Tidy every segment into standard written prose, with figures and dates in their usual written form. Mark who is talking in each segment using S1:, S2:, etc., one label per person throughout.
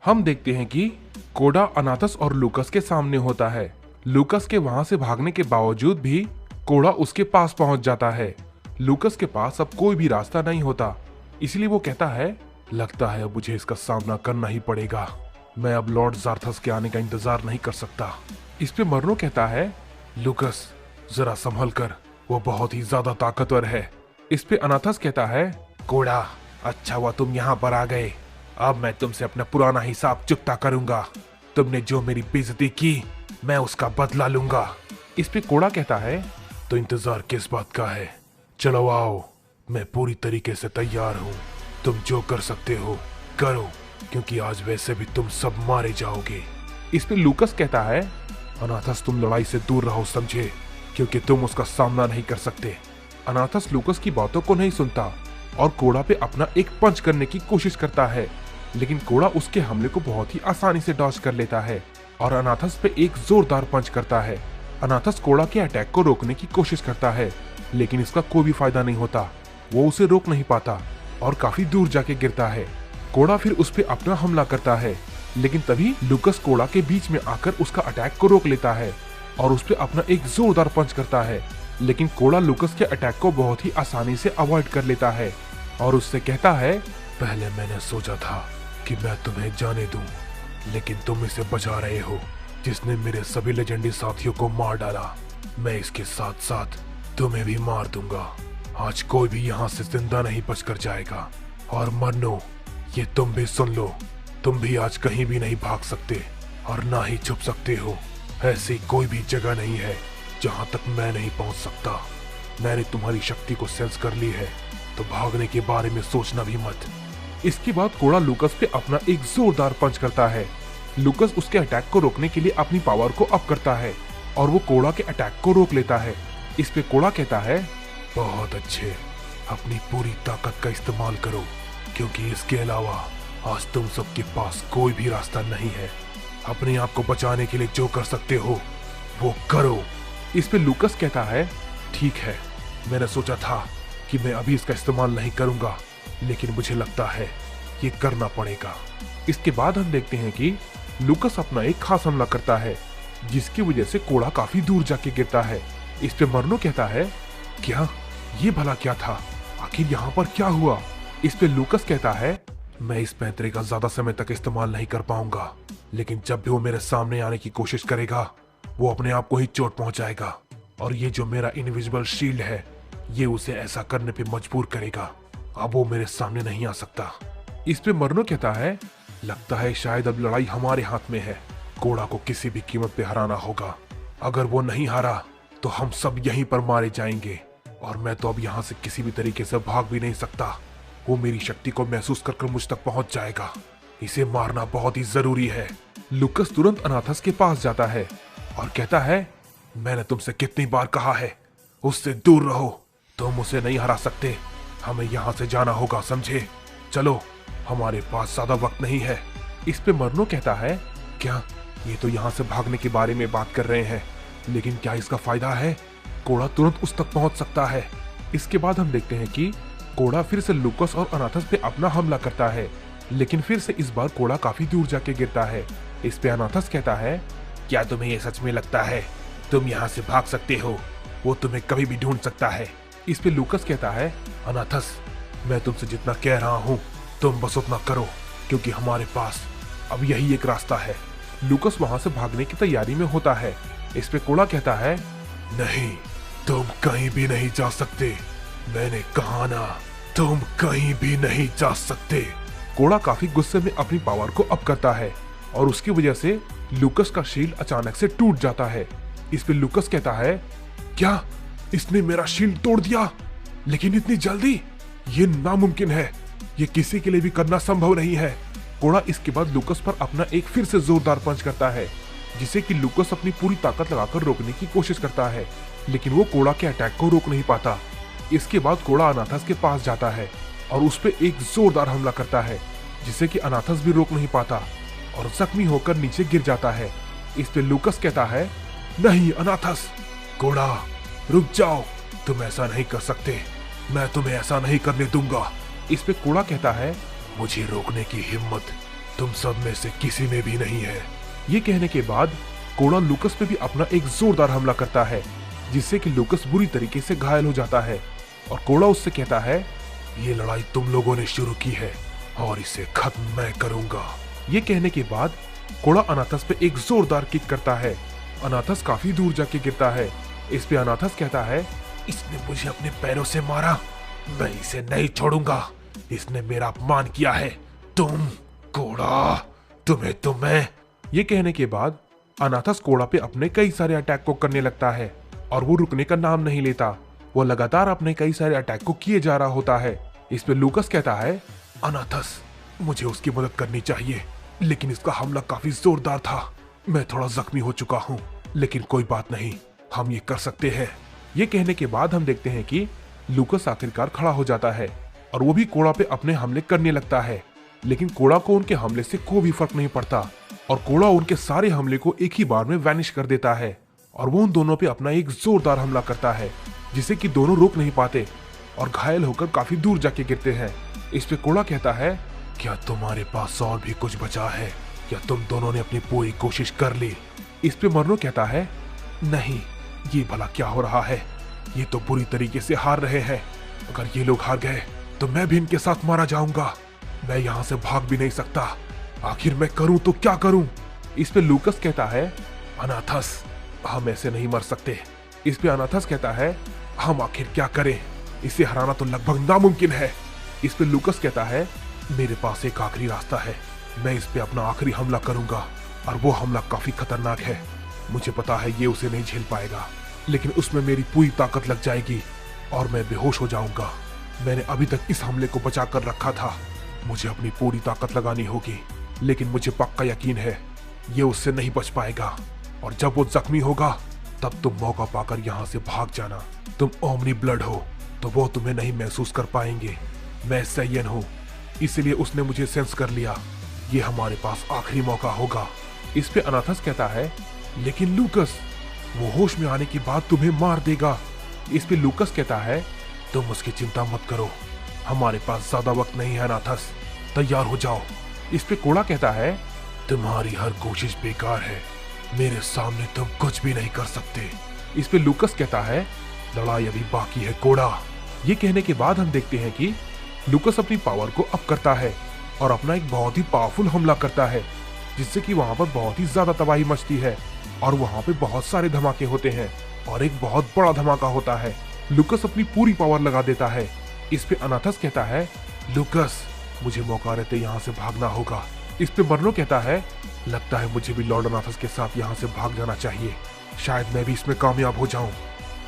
S1: हम देखते हैं कि कोडा अनाथस और लूकस के सामने होता है। लूकस के वहां से भागने के बावजूद भी कोडा उसके पास पहुंच जाता है। लूकस के पास अब कोई भी रास्ता नहीं होता, इसलिए वो कहता है, लगता है अब मुझे इसका सामना करना ही पड़ेगा। मैं अब लॉर्ड ज़ार्थस के आने का इंतजार नहीं कर सकता। इस पे मर्नो कहता है, लूकस जरा संभल कर, वो बहुत ही ज्यादा ताकतवर है। इस पे अनाथस कहता है, कोडा अच्छा हुआ तुम यहाँ पर आ गए। अब मैं तुमसे अपना पुराना हिसाब चुकता करूंगा। तुमने जो मेरी बेइज्जती की, मैं उसका बदला लूंगा। इस पे कोडा कहता है, तो इंतजार किस बात का है, चलो आओ, मैं पूरी तरीके से तैयार हूँ। तुम जो कर सकते हो करो, क्योंकि आज वैसे भी तुम सब मारे जाओगे। इस पे लूकस कहता है, अनाथस तुम लड़ाई से दूर रहो समझे, क्योंकि तुम उसका सामना नहीं कर सकते। अनाथस लूकस की बातों को नहीं सुनता और कोडा पे अपना एक पंच करने की कोशिश करता है, लेकिन कोडा उसके हमले को बहुत ही आसानी से डॉज कर लेता है और अनाथस पे एक जोरदार पंच करता है। अनाथस कोडा के अटैक को रोकने की कोशिश करता है, लेकिन इसका कोई भी फायदा नहीं होता। वो उसे रोक नहीं पाता और काफी दूर जाके गिरता है। कोडा फिर उस पे अपना हमला करता है, लेकिन तभी लूकस कोडा के बीच में आकर उसका अटैक को रोक लेता है और उस पे अपना एक जोरदार पंच करता है, लेकिन कोडा लूकस के अटैक को बहुत ही आसानी से अवॉइड कर लेता है और उससे कहता है, पहले मैंने सोचा था कि मैं तुम्हें जाने दूं, लेकिन तुम इसे बचा रहे हो जिसने मेरे सभी लेजेंडरी साथियों को मार डाला। मैं इसके साथ साथ तुम्हें भी मार दूंगा। आज कोई भी यहाँ से जिंदा नहीं बचकर जाएगा। और मरनो, ये तुम भी सुन लो, तुम भी आज कहीं भी नहीं भाग सकते और ना ही छुप सकते हो। ऐसी कोई भी जगह नहीं है जहाँ तक मैं नहीं पहुँच सकता। मैंने तुम्हारी शक्ति को सेंस कर ली है, तो भागने के बारे में सोचना भी मत। इसके बाद कोडा लूकस पे अपना एक जोरदार पंच करता है। लूकस उसके अटैक को रोकने के लिए अपनी पावर को अप करता है और वो कोडा के अटैक को रोक लेता है। इस पे कोडा कहता है, बहुत अच्छे, अपनी पूरी ताकत का इस्तेमाल करो, क्योंकि इसके अलावा आज तुम सबके पास कोई भी रास्ता नहीं है। अपने आप को बचाने के लिए जो कर सकते हो वो करो। इस पे लूकस कहता है, ठीक है, मैंने सोचा था कि मैं अभी इसका इस्तेमाल नहीं करूंगा, लेकिन मुझे लगता है ये करना पड़ेगा। इसके बाद हम देखते हैं कि लूकस अपना एक खास हमला करता है, जिसकी वजह से कोडा काफी दूर जाके गिरता है। इस पे मर्नो कहता है, क्या ये भला क्या था, आखिर यहाँ पर क्या हुआ? इस पे लूकस कहता है, मैं इस पैंतरे का ज्यादा समय तक इस्तेमाल नहीं कर पाऊंगा, लेकिन जब भी वो मेरे सामने आने की कोशिश करेगा वो अपने आप को ही चोट पहुंचाएगा, और ये जो मेरा इनविजिबल शील्ड है ये उसे ऐसा करने पे मजबूर करेगा। अब वो मेरे सामने नहीं आ सकता। इस पे मर्नो कहता है, लगता है शायद अब लड़ाई हमारे हाथ में है। कोडा को किसी भी कीमत पे हराना होगा। अगर वो नहीं हारा तो हम सब यहीं पर मारे जाएंगे, और मैं तो अब यहाँ से किसी भी तरीके से भाग भी नहीं सकता। वो मेरी शक्ति को महसूस कर मुझ तक पहुंच जाएगा। इसे मारना बहुत ही जरूरी है। लूकस तुरंत अनाथस के पास जाता है और कहता है, मैंने तुमसे कितनी बार कहा है, उससे दूर रहो, तुम उसे नहीं हरा सकते। हमें यहाँ से जाना होगा, समझे? चलो, हमारे पास ज्यादा वक्त नहीं है। इस पे मर्नो कहता है, क्या ये तो यहाँ से भागने के बारे में बात कर रहे हैं, लेकिन क्या इसका फायदा है? कोडा तुरंत उस तक पहुंच सकता है। इसके बाद हम देखते हैं कि कोडा फिर से लूकस और अनाथस पे अपना हमला करता है, लेकिन फिर से इस बार कोडा काफी दूर जाके गिरता है। इस पे अनाथस कहता है, क्या तुम्हें ये सच में लगता है तुम यहाँ से भाग सकते हो? वो तुम्हें कभी भी ढूंढ सकता है। इस पे लूकस कहता है, अनाथस, मैं तुमसे जितना कह रहा हूँ तुम बस उतना करो, क्योंकि हमारे पास अब यही एक रास्ता है। लूकस वहां से भागने की तैयारी में होता है। इस पे कोडा कहता है, नहीं, तुम कहीं भी नहीं जा सकते। मैंने कहा ना, तुम कहीं भी नहीं जा सकते। कोडा काफी गुस्से में अपनी पावर को अप करता है और उसकी वजह से लूकस का शील्ड अचानक से टूट जाता है। इस पे लूकस कहता है, क्या इसने मेरा शील्ड तोड़ दिया? लेकिन इतनी जल्दी? ये नामुमकिन है, ये किसी के लिए भी करना संभव नहीं है। कोडा इसके बाद लूकस पर अपना एक फिर से जोरदार पंच करता है, जिसे कि लूकस अपनी पूरी ताकत लगाकर रोकने की कोशिश करता है, लेकिन वो कोडा के अटैक को रोक नहीं पाता। इसके बाद कोडा अनाथस के पास जाता है और उस पे एक जोरदार हमला करता है, जिसे कि अनाथस भी रोक नहीं पाता और जख्मी होकर नीचे गिर जाता है। इस पे लूकस कहता है, नहीं अनाथस, कोडा रुक जाओ, तुम ऐसा नहीं कर सकते, मैं तुम्हें ऐसा नहीं करने दूंगा। इस पे कोडा कहता है, मुझे रोकने की हिम्मत तुम सब में से किसी में भी नहीं है। ये कहने के बाद कोड़ा लूकस पे भी अपना एक जोरदार हमला करता है, जिससे कि लूकस बुरी तरीके से घायल हो जाता है। और कोड़ा उससे कहता है, ये लड़ाई तुम लोगों ने शुरू की है और इसे खत्म मैं करूंगा। ये कहने के बाद कोड़ा अनाथस पे एक जोरदार किक करता है। अनाथस काफी दूर जाके गिरता है। इस पे अनाथस कहता है, इसने मुझे अपने पैरों से मारा, मैं इसे नहीं छोड़ूंगा। इसने मेरा अपमान किया है। तुम कोड़ा, तुम्हें। ये कहने के बाद अनाथस कोड़ा पे अपने कई सारे अटैक को करने लगता है और वो रुकने का नाम नहीं लेता। वो लगातार अपने कई सारे अटैक को किए जा रहा होता है। इस पे लूकस कहता है, अनाथस, मुझे उसकी मदद करनी चाहिए, लेकिन इसका हमला काफी जोरदार था। मैं थोड़ा जख्मी हो चुका हूँ, लेकिन कोई बात नहीं, हम ये कर सकते हैं। ये कहने के बाद हम देखते हैं कि लूकस आखिरकार खड़ा हो जाता है और वो भी कोड़ा पे अपने हमले करने लगता है। लेकिन कोड़ा को उनके हमले से कोई भी फर्क नहीं पड़ता और कोड़ा उनके सारे हमले को एक ही बार में वैनिश कर देता है और वो उन दोनों पे अपना एक जोरदार हमला करता है, जिसे कि दोनों रोक नहीं पाते और घायल होकर काफी दूर जाके गिरते हैं। इस पे कोड़ा कहता है, क्या तुम्हारे पास और भी कुछ बचा है या तुम दोनों ने अपनी पूरी कोशिश कर ली? इस पे मर्नो कहता है, नहीं, ये भला क्या हो रहा है? ये तो बुरी तरीके से हार रहे हैं। अगर ये लोग हार गए तो मैं भी इनके साथ मारा जाऊंगा। मैं यहाँ से भाग भी नहीं सकता। आखिर मैं करूं तो क्या करूं? इस पे लूकस कहता है, अनाथस, हम ऐसे नहीं मर सकते। इस पे अनाथस कहता है, हम आखिर क्या करें? इसे हराना तो लगभग नामुमकिन है। इस पे लूकस कहता है, मेरे पास एक आखिरी रास्ता है। मैं इस पे अपना आखिरी हमला करूंगा और वो हमला काफी खतरनाक है। मुझे पता है ये उसे नहीं झेल पाएगा, लेकिन उसमें मेरी पूरी ताकत लग जाएगी और मैं बेहोश हो जाऊंगा। मैंने अभी तक इस हमले को बचा कर रखा था। मुझे अपनी पूरी ताकत लगानी होगी, लेकिन मुझे पक्का यकीन है ये उससे नहीं बच पाएगा। और जब वो जख्मी होगा तब तुम मौका पाकर यहाँ से भाग जाना। तुम ओमनी ब्लड हो तो वो तुम्हें नहीं महसूस कर पाएंगे। मैं सैयन हूँ, इसलिए उसने मुझे सेंस कर लिया। ये हमारे पास आखिरी मौका होगा। इस पे अनाथस कहता है, लेकिन लूकस, वो होश में आने के बाद तुम्हें मार देगा। इस पे लूकस कहता है, तुम उसकी चिंता मत करो, हमारे पास ज्यादा वक्त नहीं है अनाथस, तैयार हो जाओ। इस पे कोड़ा कहता है, तुम्हारी हर कोशिश बेकार है, मेरे सामने तुम कुछ भी नहीं कर सकते। इस पे लूकस कहता है, लड़ाई अभी बाकी है कोड़ा। ये कहने के बाद हम देखते हैं कि लूकस अपनी पावर को अप करता है और अपना एक बहुत ही पावरफुल हमला करता है, जिससे कि वहां पर बहुत ही ज्यादा तबाही मचती है और वहां पे बहुत सारे धमाके होते हैं और एक बहुत बड़ा धमाका होता है। लूकस अपनी पूरी पावर लगा देता है। इस पे अनाथस कहता है, लूकस, मुझे मौका रहते यहाँ से भागना होगा। इस पे मर्नो कहता है, लगता है मुझे भी लॉर्ड अनाथस के साथ यहाँ से भाग जाना चाहिए। शायद मैं भी इसमें कामयाब हो जाऊं।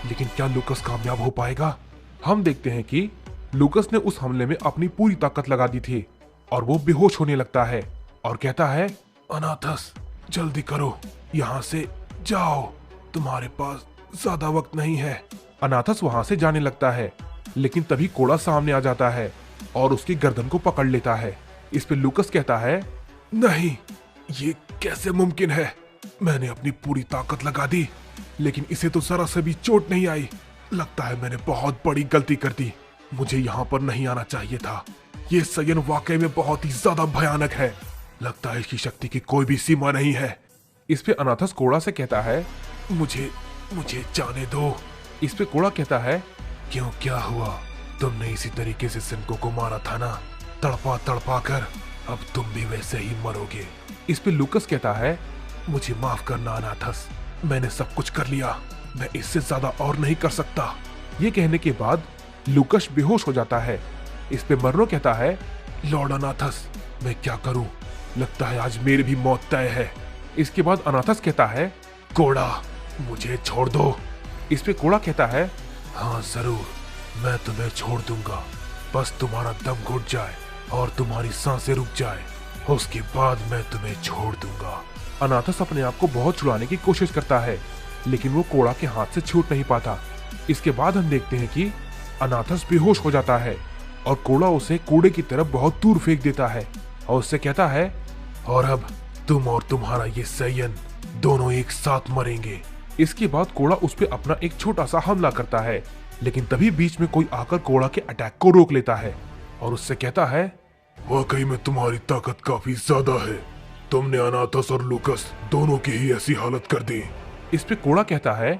S1: लेकिन क्या लूकस कामयाब हो पाएगा? हम देखते हैं कि लूकस ने उस हमले में अपनी पूरी ताकत लगा दी थी और वो बेहोश होने लगता है और कहता है, अनाथस, जल्दी करो, यहाँ से जाओ, तुम्हारे पास ज्यादा वक्त नहीं है। अनाथस वहां से जाने लगता है, लेकिन तभी कोड़ा सामने आ जाता है और उसकी गर्दन को पकड़ लेता है। इस पे लूकस कहता है, नहीं, ये कैसे मुमकिन है? मैंने अपनी पूरी ताकत लगा दी, लेकिन इसे तो जरा से भी चोट नहीं आई। लगता है मैंने बहुत बड़ी गलती कर दी। मुझे यहाँ पर नहीं आना चाहिए था। ये सयन वाकई में बहुत ही ज्यादा भयानक है। लगता है इसकी शक्ति की कोई भी सीमा नहीं है। इस पे अनाथस कोड़ा से कहता है, मुझे जाने दो। इस पे कोड़ा कहता है, क्यों, क्या हुआ? तुमने इसी तरीके से सिनको को मारा था ना, तड़पा कर। अब तुम भी वैसे ही मरोगे। इस पे लूकस कहता है, मुझे माफ करना अनाथस, मैंने सब कुछ कर लिया, मैं इससे ज्यादा और नहीं कर सकता। ये कहने के बाद लूकस बेहोश हो जाता है। इस पे मर्नो कहता है, लॉर्ड अनाथस, मैं क्या करूं? लगता है आज मेरी भी मौत तय है। इसके बाद अनाथस कहता है, कोड़ा, मुझे छोड़ दो। इस पे कोड़ा कहता है, हाँ जरूर, मैं तुम्हें छोड़ दूंगा, बस तुम्हारा दम घुट जाए और तुम्हारी सांसें रुक जाए, उसके बाद मैं तुम्हें छोड़ दूंगा। अनाथस अपने आप को बहुत छुड़ाने की कोशिश करता है, लेकिन वो कोड़ा के हाथ से छूट नहीं पाता। इसके बाद हम देखते हैं कि अनाथस बेहोश हो जाता है और कोड़ा उसे कूड़े की तरफ बहुत दूर फेंक देता है और उससे कहता है, और अब तुम और तुम्हारा ये सयन दोनों एक साथ मरेंगे। इसके बाद कोड़ा उस पे अपना एक छोटा सा हमला करता है, लेकिन तभी बीच में कोई आकर कोड़ा के अटैक को रोक लेता है और उससे कहता है,
S2: वाकई में तुम्हारी ताकत काफी ज्यादा है। तुमने अनाथस और लूकस दोनों की ही ऐसी हालत कर दी।
S1: इस पे कोड़ा कहता है,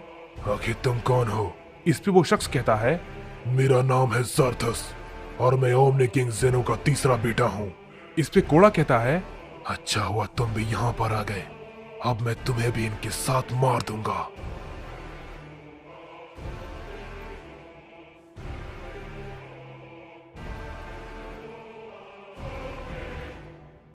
S2: आखिर तुम कौन हो?
S1: इस पे वो शख्स कहता है,
S2: मेरा नाम है ज़ारथस और मैं ओमनी किंग जेनो का तीसरा बेटा हूँ।
S1: इस पे कोड़ा कहता है,
S2: अच्छा हुआ तुम भी यहाँ पर आ गए। अब मैं तुम्हें भी इनके साथ मार दूंगा।